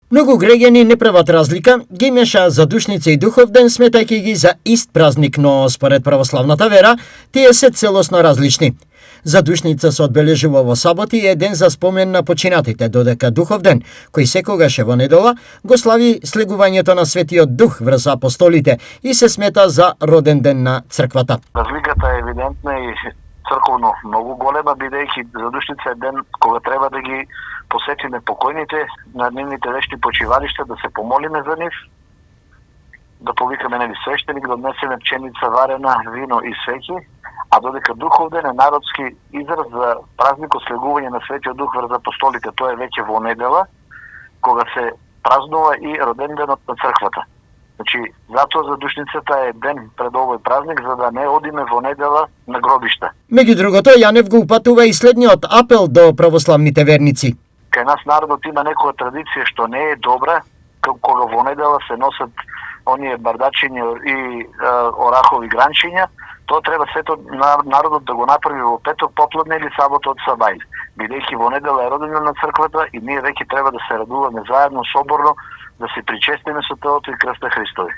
Многу граѓани не прават разлика, ги меша задушница и духовден сметајќи ги за ист празник, но според православната вера, тие се целосно различни. Задушница се одбележува во сабота и е ден за спомен на починатите, додека духовден, кој секогаш е во недела, го слави слегувањето на Светиот Дух врз апостолите и се смета за роден ден на црквата. Разликата е евидентна и црковно многу голема, бидејќи задушница е ден кога треба да ги посетиме покојните на нивните вечни почивалишта, да се помолиме за нив, да повикаме свештеник, да однесеме пченица варена, вино и свеќи, а додека духовден е народски израз за празникот слегување на Светиот Дух врз апостолите, тоа е веќе во недела, кога се празнува и роденденот на црквата. Значи, затоа задушницата е ден пред овој празник, за да не одиме во недела на гробишта. Меѓу другото, Јанев го упатува и следниот апел до православните верници. Кај нас народот има некоја традиција што не е добра, кога во недела се носат оние бардачиња и орахови гранчиња. Тоа треба сето народот да го направи во петок попладне или сабота од сабајле. Бидејќи во недела е роденден на црквата и ние веќе треба да се радуваме заедно соборно, да се причестиме со телото и крста Христови.